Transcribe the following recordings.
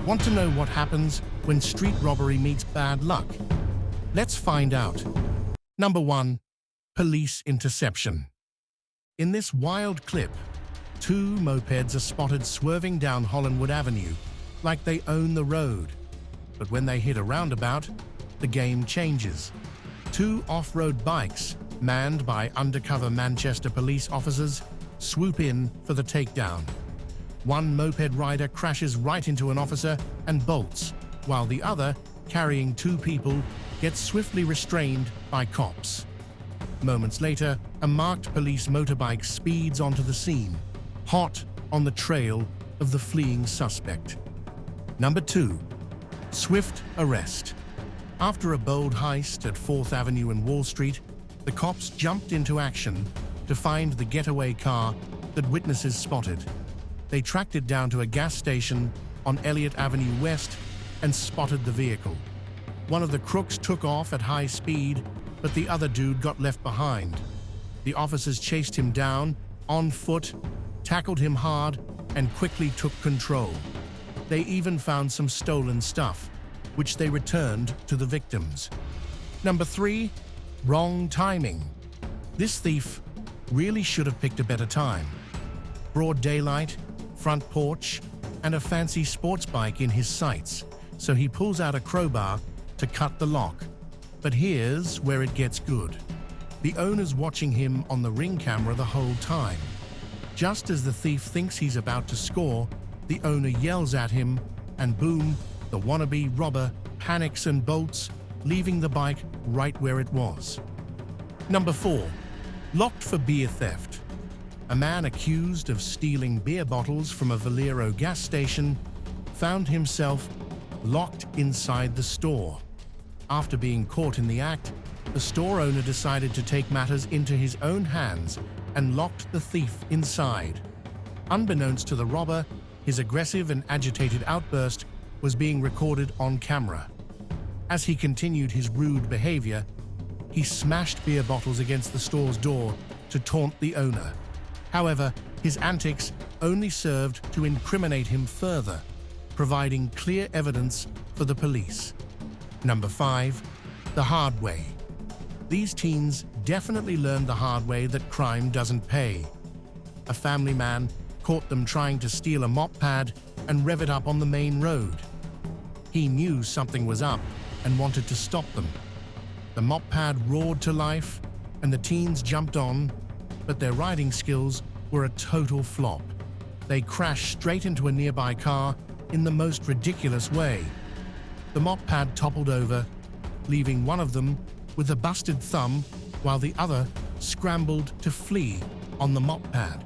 Want to know what happens when street robbery meets bad luck? Let's find out. Number 1. Police interception. In this wild clip, 2 mopeds are spotted swerving down Hollinwood Avenue like they own the road. But when they hit a roundabout, the game changes. 2 off-road bikes, manned by undercover Manchester police officers, swoop in for the takedown. 1 moped rider crashes right into an officer and bolts, while the other, carrying 2 people, gets swiftly restrained by cops. Moments later, a marked police motorbike speeds onto the scene, hot on the trail of the fleeing suspect. Number 2. Swift arrest. After a bold heist at 4th Avenue and Wall Street, the cops jumped into action to find the getaway car that witnesses spotted. They tracked it down to a gas station on Elliott Avenue West and spotted the vehicle. One of the crooks took off at high speed, but the other dude got left behind. The officers chased him down, on foot, tackled him hard, and quickly took control. They even found some stolen stuff, which they returned to the victims. Number 3. Wrong timing. This thief really should have picked a better time. Broad daylight, front porch, and a fancy sports bike in his sights, so he pulls out a crowbar to cut the lock. But here's where it gets good. The owner's watching him on the Ring camera the whole time. Just as the thief thinks he's about to score, the owner yells at him, and boom, the wannabe robber panics and bolts, leaving the bike right where it was. Number 4. Locked for beer theft. A man accused of stealing beer bottles from a Valero gas station found himself locked inside the store. After being caught in the act, the store owner decided to take matters into his own hands and locked the thief inside. Unbeknownst to the robber, his aggressive and agitated outburst was being recorded on camera. As he continued his rude behavior, he smashed beer bottles against the store's door to taunt the owner. However, his antics only served to incriminate him further, providing clear evidence for the police. Number 5. The hard way. These teens definitely learned the hard way that crime doesn't pay. A family man caught them trying to steal a mop pad and rev it up on the main road. He knew something was up and wanted to stop them. The mop pad roared to life, and the teens jumped on, but their riding skills were a total flop. They crashed straight into a nearby car in the most ridiculous way. The mop pad toppled over, leaving one of them with a busted thumb, while the other scrambled to flee on the mop pad.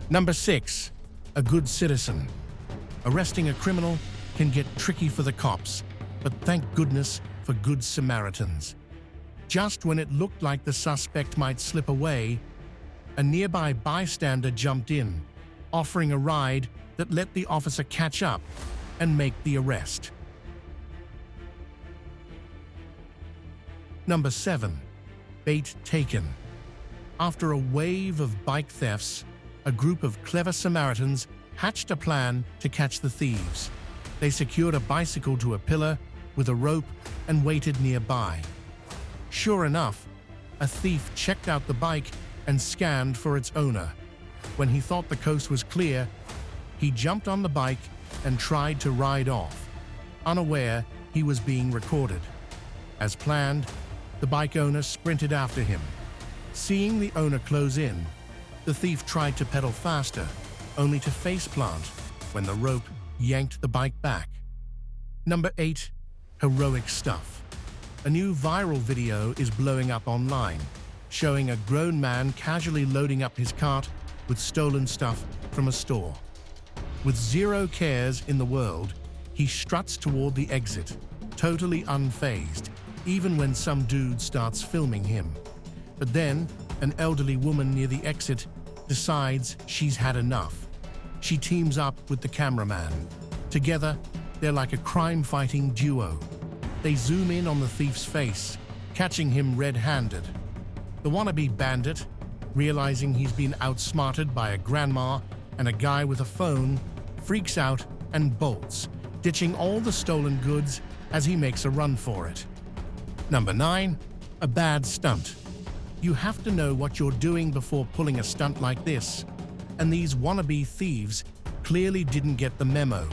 Number 6. A good citizen. Arresting a criminal can get tricky for the cops, but thank goodness for good Samaritans. Just when it looked like the suspect might slip away, a nearby bystander jumped in, offering a ride that let the officer catch up and make the arrest. Number 7. Bait taken. After a wave of bike thefts, a group of clever Samaritans hatched a plan to catch the thieves. They secured a bicycle to a pillar with a rope and waited nearby. Sure enough, a thief checked out the bike and scanned for its owner. When he thought the coast was clear, he jumped on the bike and tried to ride off, unaware he was being recorded. As planned, the bike owner sprinted after him. Seeing the owner close in, the thief tried to pedal faster, only to faceplant when the rope yanked the bike back. Number 8. Heroic stuff. A new viral video is blowing up online, showing a grown man casually loading up his cart with stolen stuff from a store. With zero cares in the world, he struts toward the exit, totally unfazed, even when some dude starts filming him. But then, an elderly woman near the exit decides she's had enough. She teams up with the cameraman. Together, they're like a crime-fighting duo. They zoom in on the thief's face, catching him red-handed. The wannabe bandit, realizing he's been outsmarted by a grandma and a guy with a phone, freaks out and bolts, ditching all the stolen goods as he makes a run for it. Number 9. A bad stunt. You have to know what you're doing before pulling a stunt like this, and these wannabe thieves clearly didn't get the memo.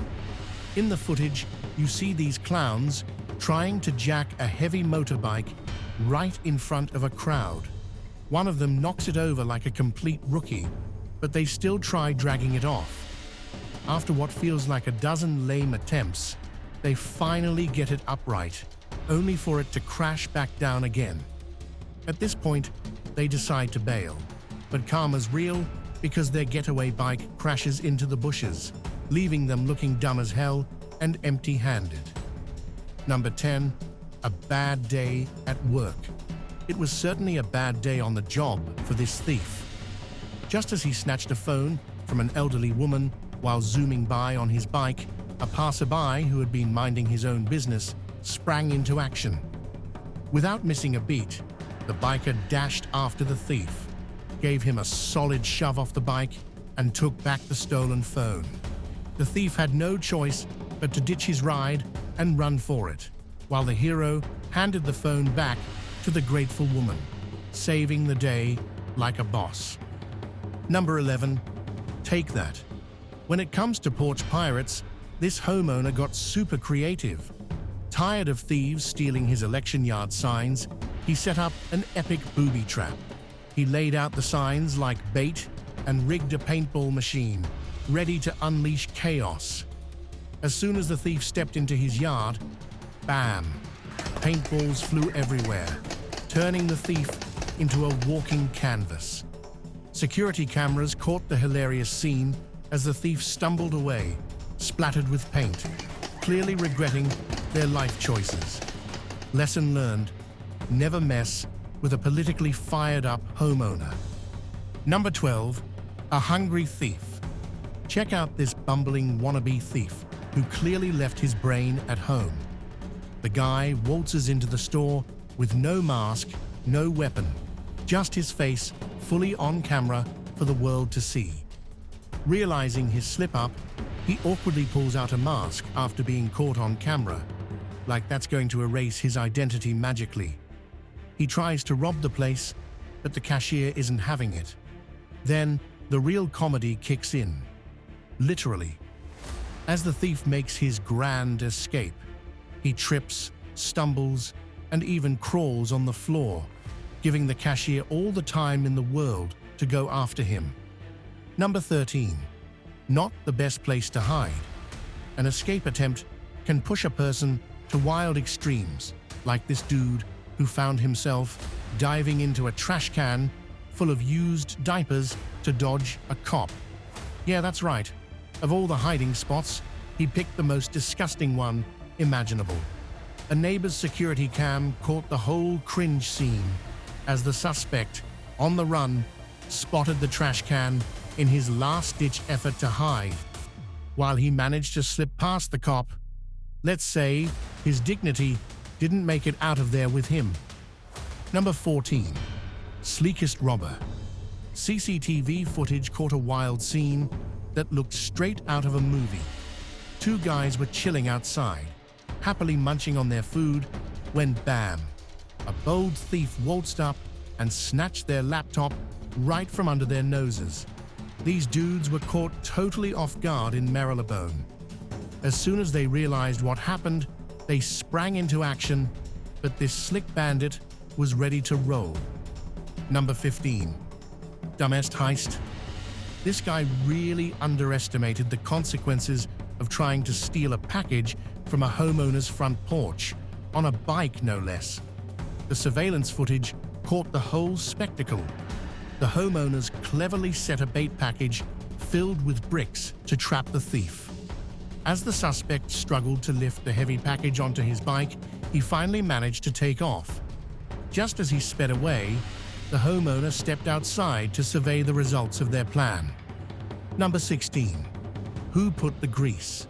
In the footage, you see these clowns trying to jack a heavy motorbike right in front of a crowd. One of them knocks it over like a complete rookie, but they still try dragging it off. After what feels like a dozen lame attempts, they finally get it upright, only for it to crash back down again. At this point, they decide to bail, but karma's real because their getaway bike crashes into the bushes, leaving them looking dumb as hell and empty-handed. Number 10. A bad day at work. It was certainly a bad day on the job for this thief. Just as he snatched a phone from an elderly woman while zooming by on his bike, a passerby who had been minding his own business sprang into action. Without missing a beat, the biker dashed after the thief, gave him a solid shove off the bike, and took back the stolen phone. The thief had no choice but to ditch his ride and run for it, while the hero handed the phone back to the grateful woman, saving the day like a boss. Number 11. Take that. When it comes to porch pirates, this homeowner got super creative. Tired of thieves stealing his election yard signs, he set up an epic booby trap. He laid out the signs like bait and rigged a paintball machine, ready to unleash chaos. As soon as the thief stepped into his yard, bam! Paintballs flew everywhere, turning the thief into a walking canvas. Security cameras caught the hilarious scene as the thief stumbled away, splattered with paint, clearly regretting their life choices. Lesson learned: never mess with a politically fired-up homeowner. Number 12. A hungry thief. Check out this bumbling wannabe thief who clearly left his brain at home. The guy waltzes into the store with no mask, no weapon, just his face fully on camera for the world to see. Realizing his slip-up, he awkwardly pulls out a mask after being caught on camera, like that's going to erase his identity magically. He tries to rob the place, but the cashier isn't having it. Then, the real comedy kicks in. Literally. As the thief makes his grand escape, he trips, stumbles, and even crawls on the floor, giving the cashier all the time in the world to go after him. Number 13. Not the best place to hide. An escape attempt can push a person to wild extremes, like this dude who found himself diving into a trash can full of used diapers to dodge a cop. Yeah, that's right. Of all the hiding spots, he picked the most disgusting one imaginable. A neighbor's security cam caught the whole cringe scene as the suspect, on the run, spotted the trash can in his last-ditch effort to hide. While he managed to slip past the cop, let's say his dignity didn't make it out of there with him. Number 14. Sleekest robber. CCTV footage caught a wild scene that looked straight out of a movie. Two guys were chilling outside, happily munching on their food, when bam! A bold thief waltzed up and snatched their laptop right from under their noses. These dudes were caught totally off guard in Marylebone. As soon as they realized what happened, they sprang into action, but this slick bandit was ready to roll. Number 15. Dumbest heist. This guy really underestimated the consequences of trying to steal a package from a homeowner's front porch, on a bike no less. The surveillance footage caught the whole spectacle. The homeowners cleverly set a bait package filled with bricks to trap the thief. As the suspect struggled to lift the heavy package onto his bike, he finally managed to take off. Just as he sped away, the homeowner stepped outside to survey the results of their plan. Number 16. Who put the grease?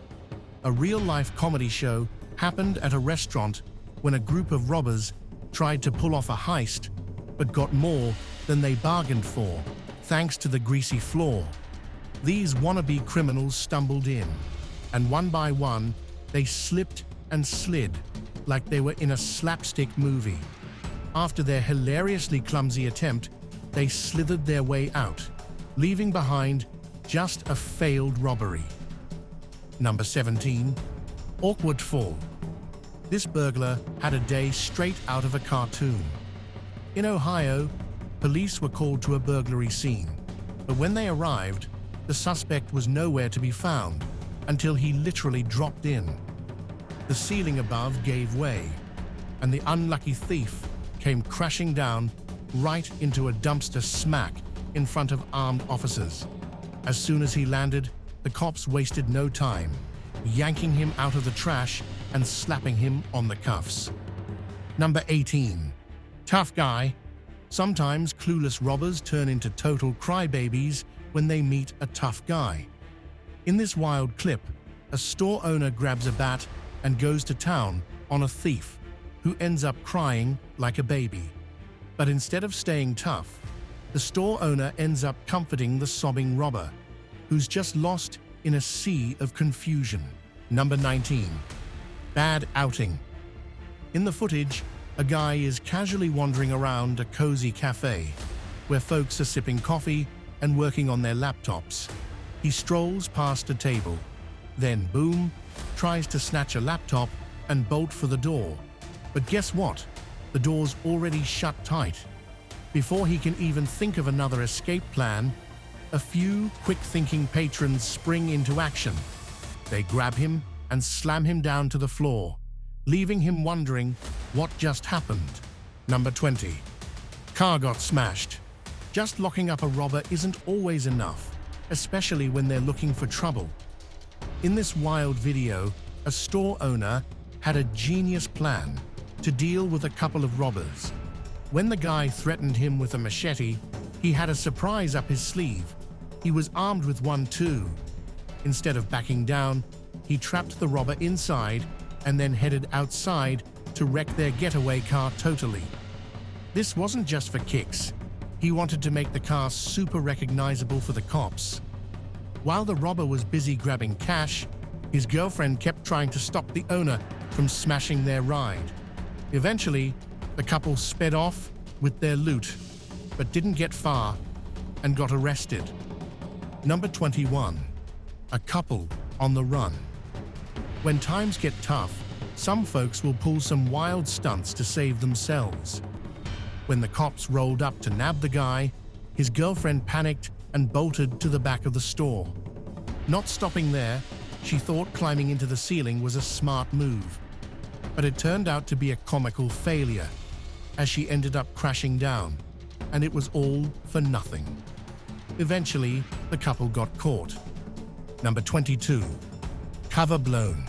A real-life comedy show happened at a restaurant when a group of robbers tried to pull off a heist, but got more than they bargained for, thanks to the greasy floor. These wannabe criminals stumbled in, and one by one, They slipped and slid like they were in a slapstick movie. After their hilariously clumsy attempt, they slithered their way out, leaving behind just a failed robbery. Number 17. Awkward fall. This burglar had a day straight out of a cartoon. In Ohio, police were called to a burglary scene, but when they arrived, the suspect was nowhere to be found until he literally dropped in. The ceiling above gave way, and the unlucky thief came crashing down right into a dumpster smack in front of armed officers. As soon as he landed, the cops wasted no time, yanking him out of the trash and slapping him on the cuffs. Number 18. Tough guy. Sometimes clueless robbers turn into total crybabies when they meet a tough guy. In this wild clip, a store owner grabs a bat and goes to town on a thief who ends up crying like a baby. But instead of staying tough, the store owner ends up comforting the sobbing robber, who's just lost in a sea of confusion. Number 19. Bad outing. In the footage, a guy is casually wandering around a cozy cafe where folks are sipping coffee and working on their laptops. He strolls past a table, then boom, tries to snatch a laptop and bolt for the door. But guess what? The door's already shut tight. Before he can even think of another escape plan, a few quick-thinking patrons spring into action. They grab him and slam him down to the floor, leaving him wondering what just happened. Number 20. Car got smashed. Just locking up a robber isn't always enough, especially when they're looking for trouble. In this wild video, a store owner had a genius plan to deal with a couple of robbers. When the guy threatened him with a machete, he had a surprise up his sleeve. He was armed with one too. Instead of backing down, he trapped the robber inside and then headed outside to wreck their getaway car totally. This wasn't just for kicks. He wanted to make the car super recognizable for the cops. While the robber was busy grabbing cash, his girlfriend kept trying to stop the owner from smashing their ride. Eventually, the couple sped off with their loot, but didn't get far and got arrested. Number 21. A couple on the run. When times get tough, some folks will pull some wild stunts to save themselves. When the cops rolled up to nab the guy, his girlfriend panicked and bolted to the back of the store. Not stopping there, she thought climbing into the ceiling was a smart move. But it turned out to be a comical failure, as she ended up crashing down, and it was all for nothing. Eventually, the couple got caught. Number 22. Cover blown.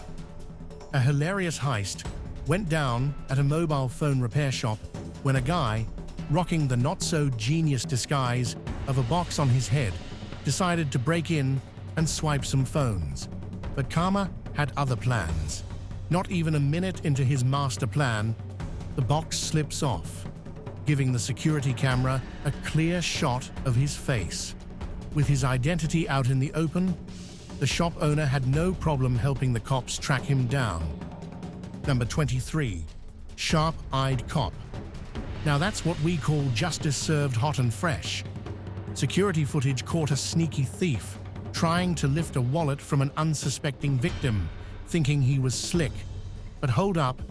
A hilarious heist went down at a mobile phone repair shop when a guy, rocking the not-so-genius disguise of a box on his head, decided to break in and swipe some phones. But karma had other plans. Not even a minute into his master plan, the box slips off, giving the security camera a clear shot of his face. With his identity out in the open, the shop owner had no problem helping the cops track him down. Number 23. Sharp-eyed cop. Now that's what we call justice served hot and fresh. Security footage caught a sneaky thief trying to lift a wallet from an unsuspecting victim, thinking he was slick. But hold up,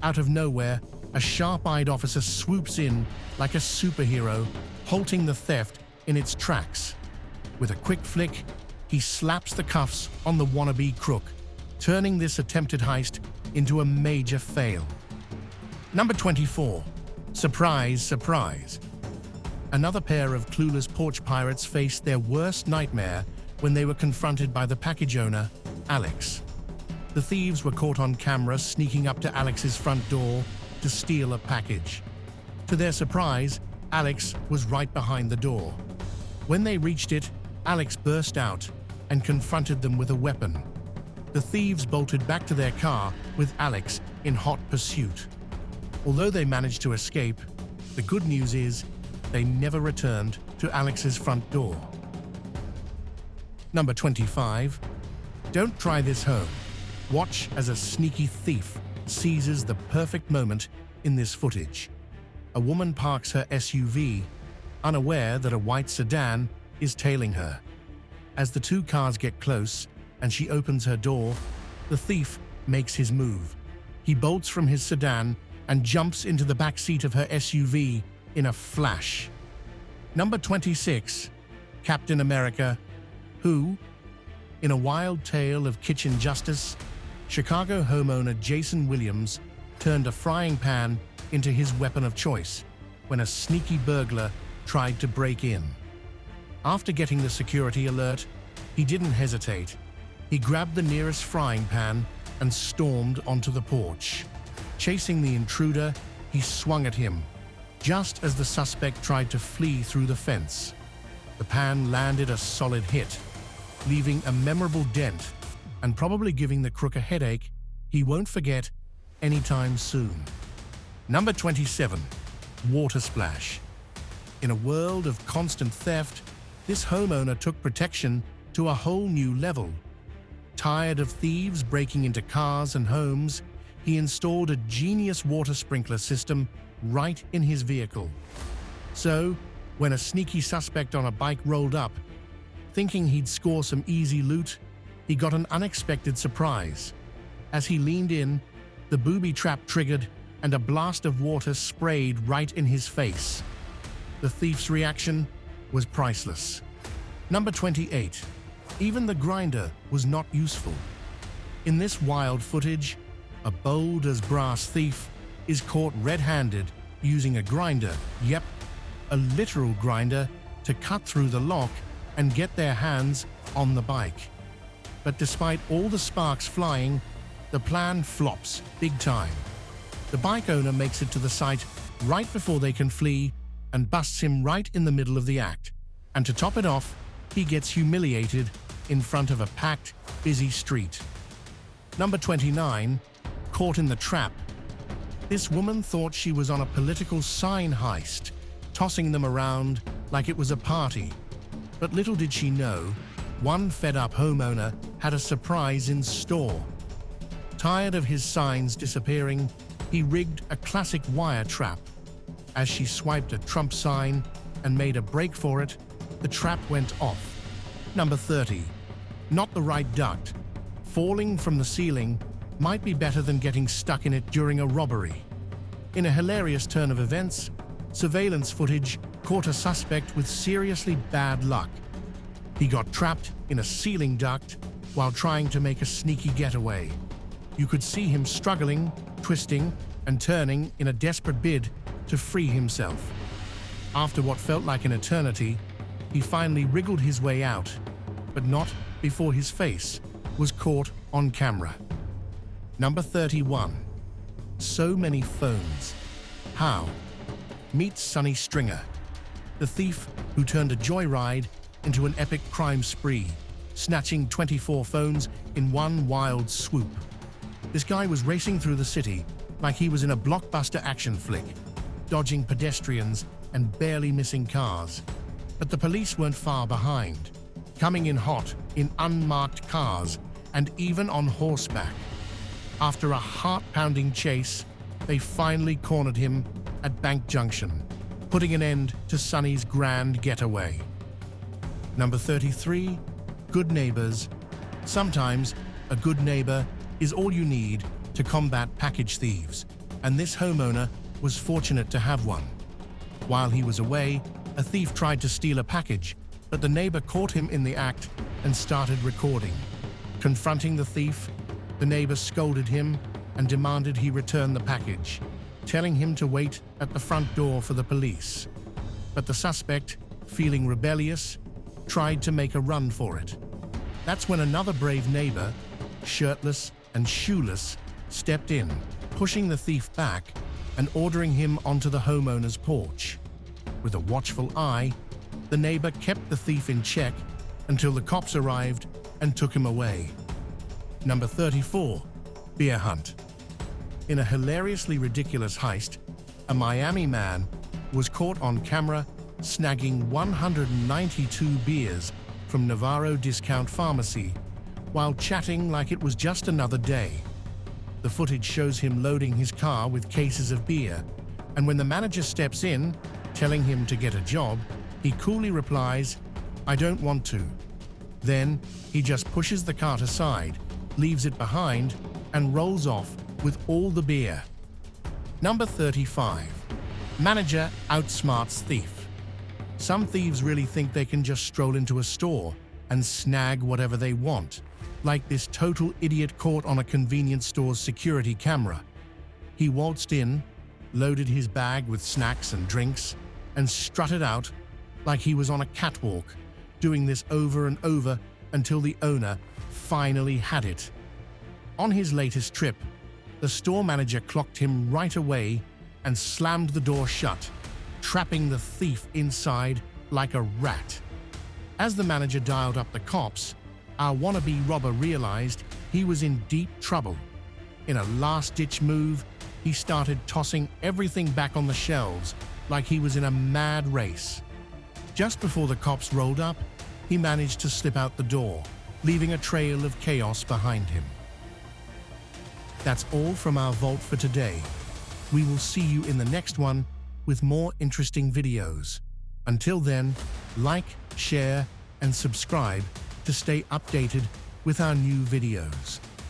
out of nowhere, a sharp-eyed officer swoops in like a superhero, halting the theft in its tracks. With a quick flick, he slaps the cuffs on the wannabe crook, turning this attempted heist into a major fail. Number 24. Surprise, surprise. Another pair of clueless porch pirates faced their worst nightmare when they were confronted by the package owner, Alex. The thieves were caught on camera sneaking up to Alex's front door to steal a package. To their surprise, Alex was right behind the door. When they reached it, Alex burst out and confronted them with a weapon. The thieves bolted back to their car with Alex in hot pursuit. Although they managed to escape, the good news is they never returned to Alex's front door. Number 25. Don't try this home. Watch as a sneaky thief seizes the perfect moment in this footage. A woman parks her SUV, unaware that a white sedan is tailing her. As the two cars get close and she opens her door, the thief makes his move. He bolts from his sedan and jumps into the back seat of her SUV in a flash. Number 26, Captain America, who, in a wild tale of kitchen justice, Chicago homeowner Jason Williams turned a frying pan into his weapon of choice when a sneaky burglar tried to break in. After getting the security alert, he didn't hesitate. He grabbed the nearest frying pan and stormed onto the porch. Chasing the intruder, he swung at him, just as the suspect tried to flee through the fence. The pan landed a solid hit, leaving a memorable dent and probably giving the crook a headache he won't forget anytime soon. Number 27, water splash. In a world of constant theft, this homeowner took protection to a whole new level. Tired of thieves breaking into cars and homes, he installed a genius water sprinkler system right in his vehicle. So, when a sneaky suspect on a bike rolled up, thinking he'd score some easy loot, he got an unexpected surprise. As he leaned in, the booby trap triggered and a blast of water sprayed right in his face. The thief's reaction was priceless. Number 28. Even the grinder was not useful. In this wild footage, a bold as brass thief is caught red-handed using a grinder, yep, a literal grinder, to cut through the lock and get their hands on the bike. But despite all the sparks flying, the plan flops big time. The bike owner makes it to the site right before they can flee and busts him right in the middle of the act. And to top it off, he gets humiliated in front of a packed, busy street. Number 29, caught in the trap. This woman thought she was on a political sign heist, tossing them around like it was a party. But little did she know, one fed-up homeowner had a surprise in store. Tired of his signs disappearing, he rigged a classic wire trap. As she swiped a Trump sign and made a break for it, the trap went off. Number 30. Not the right duct. Falling from the ceiling might be better than getting stuck in it during a robbery. In a hilarious turn of events, surveillance footage caught a suspect with seriously bad luck. He got trapped in a ceiling duct while trying to make a sneaky getaway. You could see him struggling, twisting, and turning in a desperate bid to free himself. After what felt like an eternity, he finally wriggled his way out, but not before his face was caught on camera. Number 31. So many phones. How? Meet Sonny Stringer, the thief who turned a joyride into an epic crime spree, snatching 24 phones in one wild swoop. This guy was racing through the city like he was in a blockbuster action flick, dodging pedestrians and barely missing cars. But the police weren't far behind, coming in hot in unmarked cars and even on horseback. After a heart-pounding chase, they finally cornered him at Bank Junction, putting an end to Sonny's grand getaway. Number 33. Good neighbors. Sometimes a good neighbor is all you need to combat package thieves, and this homeowner was fortunate to have one. While he was away, a thief tried to steal a package, but the neighbor caught him in the act and started recording. Confronting the thief, the neighbor scolded him and demanded he return the package, telling him to wait at the front door for the police. But the suspect, feeling rebellious, tried to make a run for it. That's when another brave neighbor, shirtless and shoeless, stepped in, pushing the thief back and ordering him onto the homeowner's porch. With a watchful eye, the neighbor kept the thief in check until the cops arrived and took him away. Number 34. Beer hunt. In a hilariously ridiculous heist, a Miami man was caught on camera snagging 192 beers from Navarro Discount Pharmacy while chatting like it was just another day. The footage shows him loading his car with cases of beer, and when the manager steps in, telling him to get a job, he coolly replies, "I don't want to." Then, he just pushes the cart aside, leaves it behind, and rolls off with all the beer. Number 35. Manager outsmarts thief. Some thieves really think they can just stroll into a store and snag whatever they want, like this total idiot caught on a convenience store's security camera. He waltzed in, loaded his bag with snacks and drinks, and strutted out like he was on a catwalk, doing this over and over until the owner finally had it. On his latest trip, the store manager clocked him right away and slammed the door shut, trapping the thief inside like a rat. As the manager dialed up the cops, our wannabe robber realized he was in deep trouble. In a last-ditch move, he started tossing everything back on the shelves like he was in a mad race. Just before the cops rolled up, he managed to slip out the door, leaving a trail of chaos behind him. That's all from our vault for today. We will see you in the next one with more interesting videos. Until then, like, share, and subscribe to stay updated with our new videos.